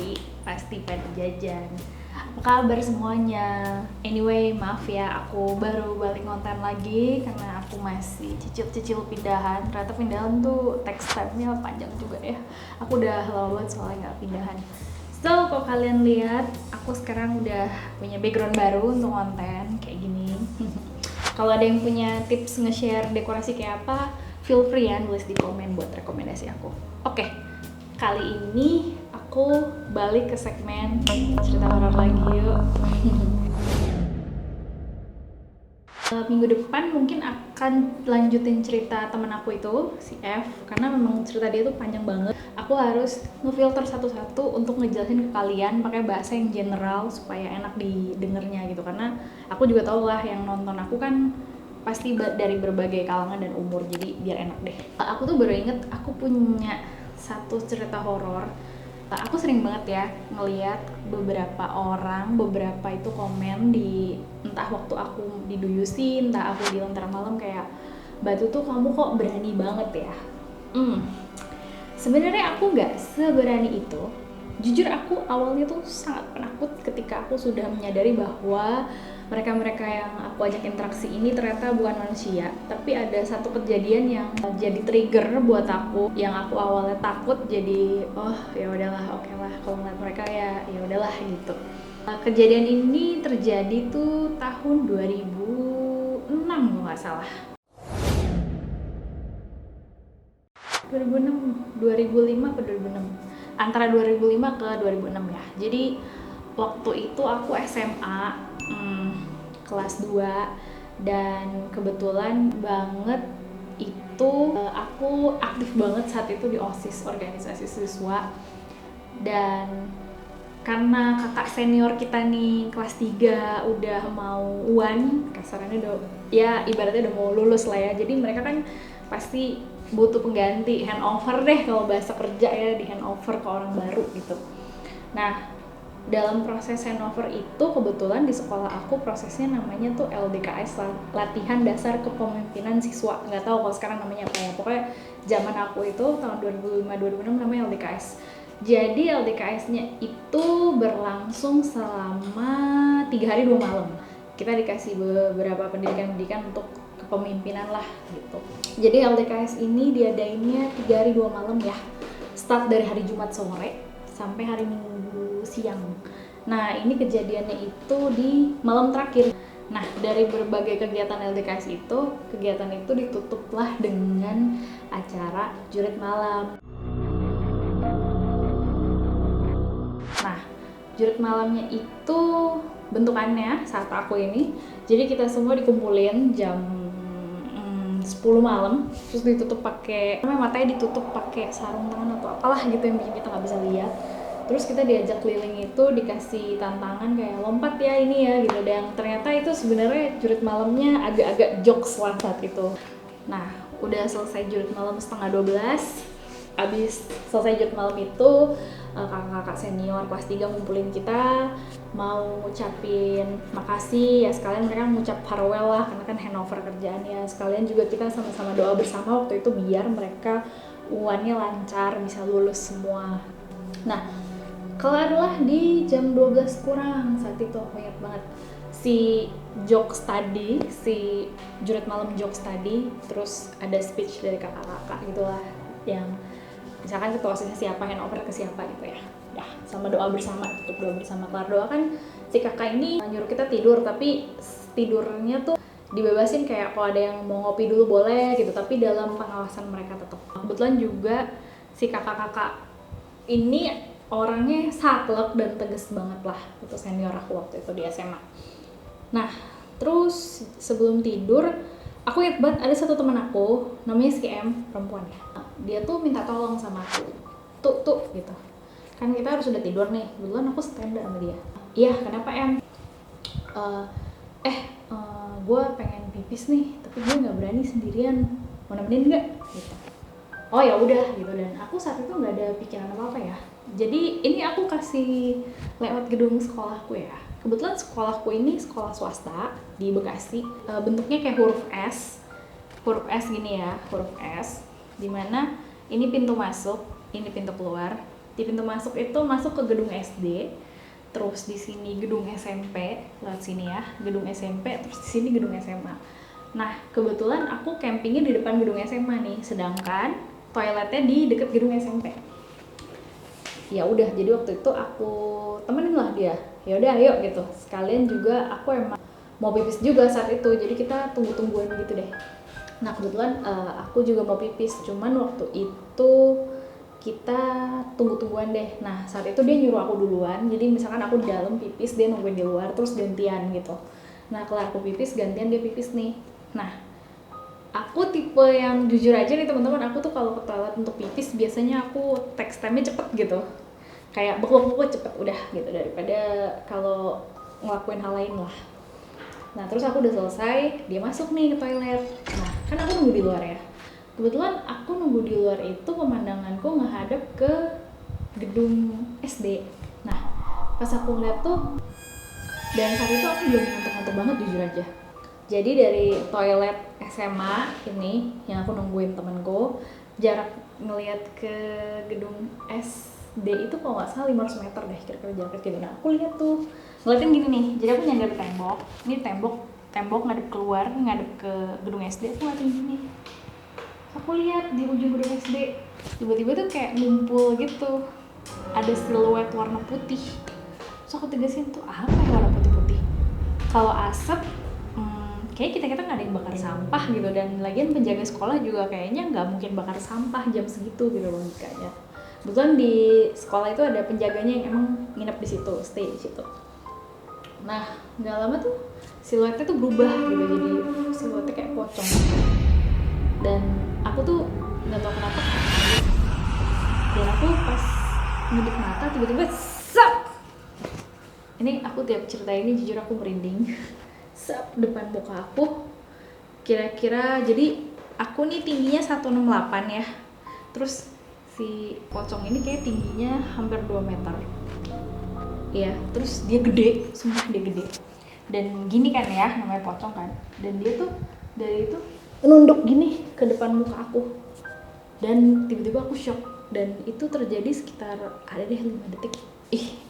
pagi pasti pada jajan. Apa kabar semuanya? Anyway, maaf ya aku baru balik konten lagi karena aku masih cicil-cicil pindahan. Ternyata pindahan tuh text time-nya panjang juga ya. Aku udah lama banget soalnya nggak pindahan. So, kalau kalian lihat, aku sekarang udah punya background baru untuk konten kayak gini. Kalau ada yang punya tips nge-share dekorasi kayak apa, feel free ya nulis di komen buat rekomendasi aku. Oke, kali ini aku balik ke segmen cerita horor lagi yuk. Minggu depan mungkin akan lanjutin cerita temen aku itu, si F, karena memang cerita dia tuh panjang banget. Aku harus ngefilter satu-satu untuk ngejelasin ke kalian pakai bahasa yang general supaya enak didengarnya gitu, karena aku juga tau lah yang nonton aku kan pasti dari berbagai kalangan dan umur, jadi biar enak deh. Aku tuh baru inget aku punya satu cerita horor. Aku sering banget ya ngeliat beberapa orang, beberapa itu komen di entah waktu aku diduyusin, entah aku di lentera malam kayak, Batu tuh kamu kok berani banget ya. Sebenarnya aku nggak seberani itu. Jujur aku awalnya tuh sangat penakut ketika aku sudah menyadari bahwa mereka-mereka yang aku ajak interaksi ini ternyata bukan manusia, tapi ada satu kejadian yang jadi trigger buat aku, yang aku awalnya takut jadi oh ya udahlah, oke lah, kalau ngeliat mereka ya udahlah gitu. Kejadian ini terjadi tuh tahun 2006 kalau nggak salah. 2006, 2005 ke 2006, antara 2005 ke 2006 ya. Jadi waktu itu aku SMA kelas 2, dan kebetulan banget itu aku aktif banget saat itu di OSIS, organisasi siswa. Dan karena kakak senior kita nih kelas 3 udah mau UAN, kasarannya udah ya ibaratnya udah mau lulus lah ya, jadi mereka kan pasti butuh pengganti, handover deh kalau bahasa kerja ya, di handover ke orang baru gitu. Nah, dalam proses handover itu kebetulan di sekolah aku prosesnya namanya tuh LDKS, latihan dasar kepemimpinan siswa. Nggak tahu kalau sekarang namanya apa ya, pokoknya zaman aku itu tahun 2005-2006 namanya LDKS. Jadi LDKS-nya itu berlangsung selama 3 hari 2 malam. Kita dikasih beberapa pendidikan untuk kepemimpinan lah gitu. Jadi LDKS ini diadainnya 3 hari 2 malam ya. Start dari hari Jumat sore sampai hari Minggu siang. Nah, ini kejadiannya itu di malam terakhir. Nah, dari berbagai kegiatan LDKS itu, kegiatan itu ditutuplah dengan acara jurit malam. Nah, jurit malamnya itu bentukannya saat aku ini, jadi kita semua dikumpulin jam 10 malam, terus ditutup pakai, matanya ditutup pakai sarung tangan atau apalah gitu yang bikin kita nggak bisa lihat. Terus kita diajak keliling itu, dikasih tantangan kayak lompat ya ini ya gitu, dan ternyata itu sebenarnya jurit malamnya agak-agak jokes lah saat itu. Nah, udah selesai jurit malam setengah 12, abis selesai jurit malam itu kakak-kakak senior kelas 3 ngumpulin kita, mau ngucapin makasih ya, sekalian mereka ngucap farewell lah karena kan handover kerjaannya, sekalian juga kita sama-sama doa bersama waktu itu biar mereka UAN-nya lancar, bisa lulus semua. Nah, kelarlah di jam 12 kurang saat itu, aku ingat banget. Si jokes tadi, si jurit malam jokes tadi, terus ada speech dari kakak-kakak gitulah, yang misalkan ketua OSISnya siapa, handover ke siapa gitu ya. Ya, sama doa bersama, tutup doa bersama. Kelar doa kan si kakak ini nyuruh kita tidur, tapi tidurnya tuh dibebasin, kayak kalau ada yang mau ngopi dulu boleh gitu, tapi dalam pengawasan mereka tetap. Kebetulan juga si kakak-kakak ini orangnya saklek dan tegas banget lah, itu senior aku waktu itu di SMA. Nah, terus sebelum tidur, aku ingat banget ada satu teman aku, namanya si M, perempuan ya. Dia tuh minta tolong sama aku, tuh gitu. Kan kita harus udah tidur nih, kebetulan aku standar sama dia. Iya, kenapa M? Gue pengen pipis nih, tapi gue nggak berani sendirian, mau nemenin nggak? Gitu. Oh ya udah gitu, dan aku saat itu nggak ada pikiran apa-apa ya. Jadi ini aku kasih lewat gedung sekolahku ya. Kebetulan sekolahku ini sekolah swasta di Bekasi, bentuknya kayak huruf S gini ya, huruf S, dimana ini pintu masuk, ini pintu keluar. Di pintu masuk itu masuk ke gedung SD, terus di sini gedung SMP, lewat sini ya, gedung SMP, terus di sini gedung SMA. Nah, kebetulan aku campingnya di depan gedung SMA nih, sedangkan toiletnya di deket gedung SMP. Ya udah, jadi waktu itu aku temenin lah dia. Ya udah, ayo gitu. Sekalian juga aku emang mau pipis juga saat itu, jadi kita tunggu-tungguan gitu deh. Nah, kebetulan aku juga mau pipis, cuman waktu itu kita tunggu-tungguan deh. Nah, saat itu dia nyuruh aku duluan, jadi misalkan aku di dalam pipis, dia nungguin di luar, terus gantian gitu. Nah, kalau aku pipis, gantian dia pipis nih. Nah, aku tipe yang jujur aja nih teman-teman, aku tuh kalau ke toilet untuk pipis, biasanya aku text time-nya cepet gitu. Kayak bek-bek cepet udah gitu, daripada kalau ngelakuin hal lain lah. Nah, terus aku udah selesai, dia masuk nih ke toilet. Nah, kan aku nunggu di luar ya. Kebetulan aku nunggu di luar itu pemandanganku menghadap ke gedung SD. Nah, pas aku ngeliat tuh, dan saat itu aku belum ngantuk-ngantuk banget jujur aja. Jadi dari toilet SMA ini yang aku nungguin temenku, jarak ngeliat ke gedung SD itu kalau nggak salah 500 meter deh kira-kira jaraknya gitu. Nah, aku lihat tuh, ngeliatin gini nih, jadi aku nyandar di tembok. Ini tembok ngadep keluar, ngadep ke gedung SD, aku ngeliatin gini. Aku lihat di ujung gedung SD, tiba-tiba tuh kayak ngumpul gitu, ada siluet warna putih. Terus aku tegasin tuh apa ya warna putih-putih. Kalau asap, kayak kita nggak ada yang bakar sampah gitu, dan lagian penjaga sekolah juga kayaknya nggak mungkin bakar sampah jam segitu gitu logikanya. Kebetulan di sekolah itu ada penjaganya yang emang nginep di situ, stay di situ. Nah, nggak lama tuh siluetnya tuh berubah gitu, jadi siluetnya kayak pocong. Dan aku tuh nggak tahu kenapa kaget. Dan aku pas ngedip mata tiba-tiba sap. Ini aku tiap cerita ini jujur aku merinding. Sap depan muka aku. Kira-kira jadi aku nih tingginya 168 ya. Terus si pocong ini kayak tingginya hampir 2 meter. Iya, terus dia gede, sumpah dia gede. Dan gini kan ya, namanya pocong kan. Dan dia tuh dari itu nunduk gini ke depan muka aku, dan tiba-tiba aku shock. Dan itu terjadi sekitar ada deh 5 detik.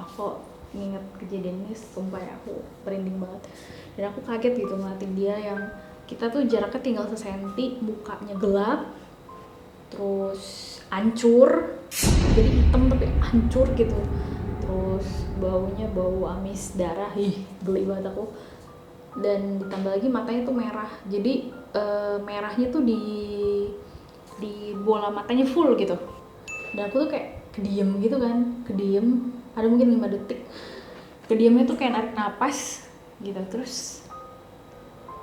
Aku nginget kejadian ini sumpah ya, aku merinding banget. Dan aku kaget gitu ngeliatin dia yang kita tuh jaraknya tinggal sesenti, mukanya gelap, terus hancur, jadi hitam tapi hancur gitu, terus baunya bau amis darah, geli banget aku. Dan ditambah lagi matanya tuh merah, jadi merahnya tuh di bola matanya full gitu. Dan aku tuh kayak kediem gitu kan, kediem ada mungkin 5 detik. Kediamnya tuh kayak narik napas gitu. Terus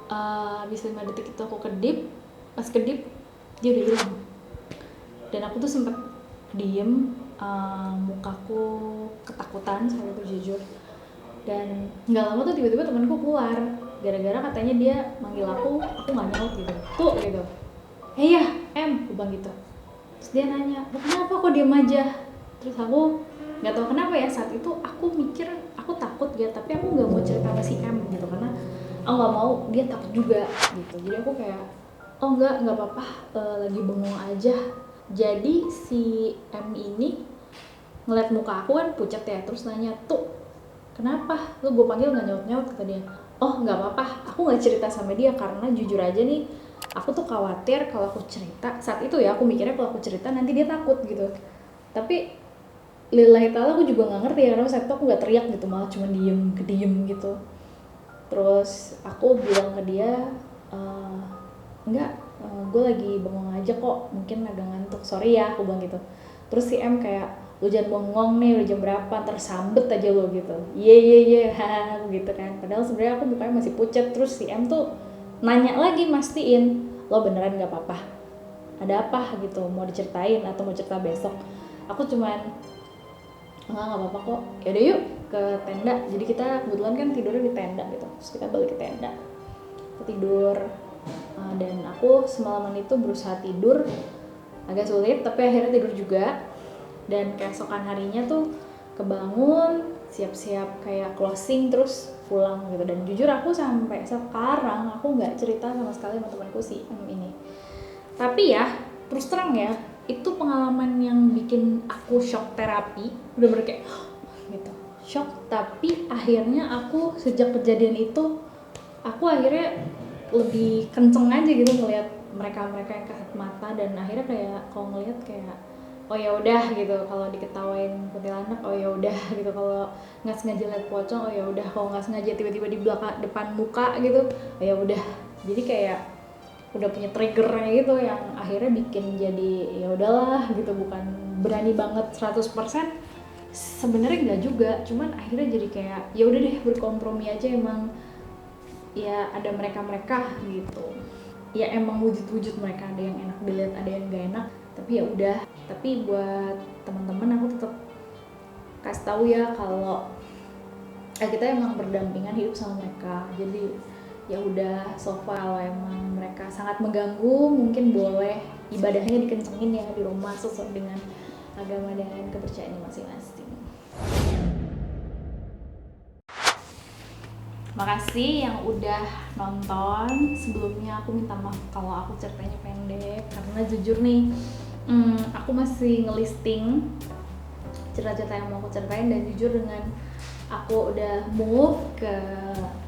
habis 5 detik itu aku kedip, pas kedip dia udah hilang. Dan aku tuh sempet diem, mukaku ketakutan saat itu jujur. Dan nggak lama tuh tiba-tiba temanku keluar, gara-gara katanya dia manggil aku nggak nyaut gitu, tuh gitu. Ya aku bilang gitu. Terus dia nanya, kenapa kok diem aja? Terus aku nggak tahu kenapa ya, saat itu aku mikir aku takut ya, tapi aku nggak mau cerita sama si M gitu, karena aku nggak mau dia takut juga gitu. Jadi aku kayak nggak apa-apa, lagi bengong aja. Jadi si M ini ngeliat muka aku kan pucat ya, terus nanya, tuh kenapa lu gue panggil nggak nyaut-nyaut, kata dia. Nggak apa-apa, aku nggak cerita sama dia karena jujur aja nih, aku tuh khawatir kalau aku cerita saat itu ya, aku mikirnya kalau aku cerita nanti dia takut gitu. Tapi lillahi ta'ala aku juga nggak ngerti ya, karena saat itu aku nggak teriak gitu, malah cuma diem gitu. Terus aku bilang ke dia, enggak, gue lagi bengong aja kok, mungkin agak ngantuk, sorry ya, aku bilang gitu. Terus si M kayak, lu jangan bengong nih, udah jam berapa, ntar sambet aja lo gitu. Iya, hahaha gitu kan. Padahal sebenarnya aku mukanya masih pucat. Terus si M tuh nanya lagi, mastiin, lo beneran nggak apa-apa? Ada apa gitu? Mau diceritain atau mau cerita besok? Aku cuman nggak apa-apa kok. Yaudah yuk ke tenda. Jadi kita kebetulan kan tidurnya di tenda gitu. Terus kita balik ke tenda, kita tidur. Dan aku semalaman itu berusaha tidur, agak sulit tapi akhirnya tidur juga. Dan keesokan harinya tuh kebangun, siap-siap kayak closing, terus pulang gitu. Dan jujur aku sampai sekarang aku nggak cerita sama sekali sama temanku si M ini. Tapi ya terus terang ya, itu pengalaman yang bikin aku shock terapi, bener-bener kayak gitu, shock. Tapi akhirnya aku sejak kejadian itu aku akhirnya lebih kenceng aja gitu ngelihat mereka yang kasat mata, dan akhirnya kayak kalau ngelihat kayak oh ya udah gitu, kalau diketawain kuntilanak oh ya udah gitu, kalau nggak sengaja lihat pocong oh ya udah, kalau nggak sengaja tiba-tiba di belakang depan muka gitu oh ya udah. Jadi kayak udah punya triggernya gitu yang akhirnya bikin jadi ya udahlah gitu, bukan berani banget 100%. Sebenarnya enggak juga, cuman akhirnya jadi kayak ya udah deh, berkompromi aja. Emang ya ada mereka gitu ya, emang wujud mereka ada yang enak dilihat ada yang gak enak, tapi ya udah. Tapi buat teman-teman aku tetap kasih tahu ya kalau kita emang berdampingan hidup sama mereka. Jadi ya udah, so far kalau emang mereka sangat mengganggu mungkin boleh ibadahnya dikencengin ya di rumah sesuai dengan agama dan kepercayaannya masing-masing. Makasih yang udah nonton. Sebelumnya aku minta maaf kalau aku ceritanya pendek, karena jujur nih aku masih ngelisting cerita-cerita yang mau aku ceritain, dan jujur dengan aku udah move ke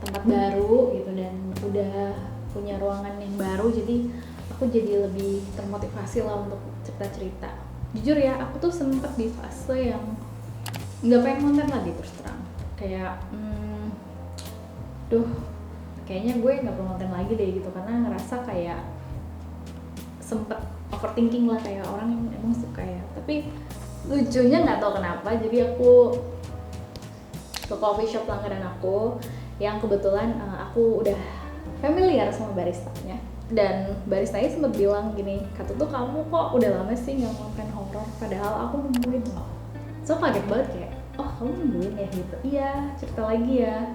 tempat baru gitu dan udah punya ruangan yang baru, jadi aku jadi lebih termotivasi lah untuk cerita-cerita. Jujur ya, aku tuh sempet di fase yang nggak pengen konten lagi, terus terang kayak kayaknya gue nggak perlu konten lagi deh gitu, karena ngerasa kayak sempet overthinking lah, kayak orang yang emang suka ya. Tapi lucunya nggak tahu kenapa, jadi aku ke coffee shop langganan aku yang kebetulan aku udah familiar sama baristanya, dan baristanya sempat bilang gini, "Kata tuh kamu kok udah lama sih nggak konten horor, padahal aku nungguin." So kaget banget kayak, "Oh kamu nungguin ya?" gitu. "Iya, cerita lagi ya."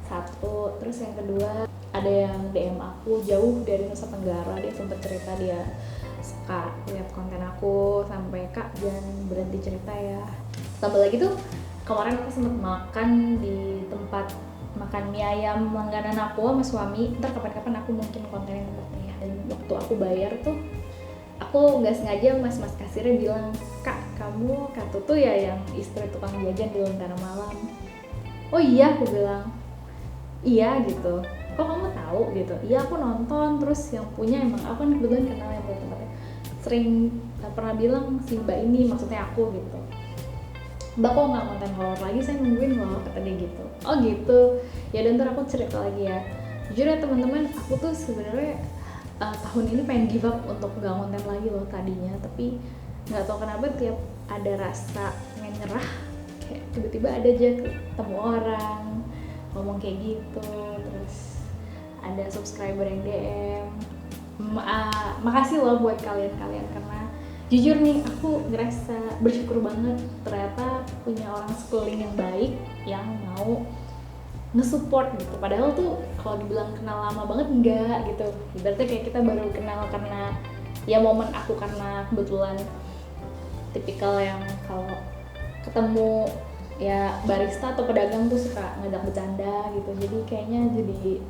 Satu, terus yang kedua ada yang DM aku jauh dari Nusa Tenggara, dia sempat cerita dia suka lihat konten aku sampai, "Kak jangan berhenti cerita ya." Tambah lagi tuh kemarin aku sempat makan di tempat makan mie ayam langganan aku sama suami. Ntar kapan-kapan aku mungkin kontenin tempatnya ya. Dan waktu aku bayar tuh aku nggak sengaja mas kasirnya bilang, "Kak kamu Kak Tutu ya yang istri tukang jajan di Lentera Malam?" "Oh iya," aku bilang. "Iya," gitu. "Kok kamu tahu?" gitu. "Iya aku nonton, terus yang punya emang aku kan kebetulan kenal yang punya tempatnya, sering pernah bilang si mbak ini," maksudnya aku gitu, "Mbak kok nggak konten horor lagi, saya nungguin loh," kata dia gitu. "Oh gitu, ya dan ntar aku cerita lagi ya." Jujur ya teman-teman, aku tuh sebenarnya tahun ini pengen give up untuk nggak konten lagi loh tadinya, tapi nggak tahu kenapa tiap ada rasa pengen nyerah, kayak tiba-tiba ada aja ketemu orang ngomong kayak gitu, terus ada subscriber yang DM. Makasih loh buat kalian karena jujur nih aku ngerasa bersyukur banget ternyata punya orang sekeliling yang baik yang mau nge-support gitu. Padahal tuh kalau dibilang kenal lama banget enggak gitu, berarti kayak kita baru kenal karena ya momen aku, karena kebetulan tipikal yang kalau ketemu ya barista atau pedagang tuh suka ngajak bercanda gitu, jadi kayaknya jadi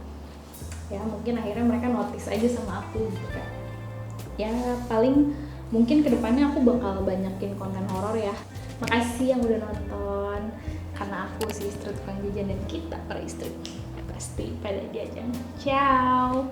ya mungkin akhirnya mereka notice aja sama aku gitu kan. Ya paling mungkin kedepannya aku bakal banyakin konten horor ya. Makasih yang udah nonton, karena aku si istri tukang jajan dan kita para istri pasti pada jajan. Ciao.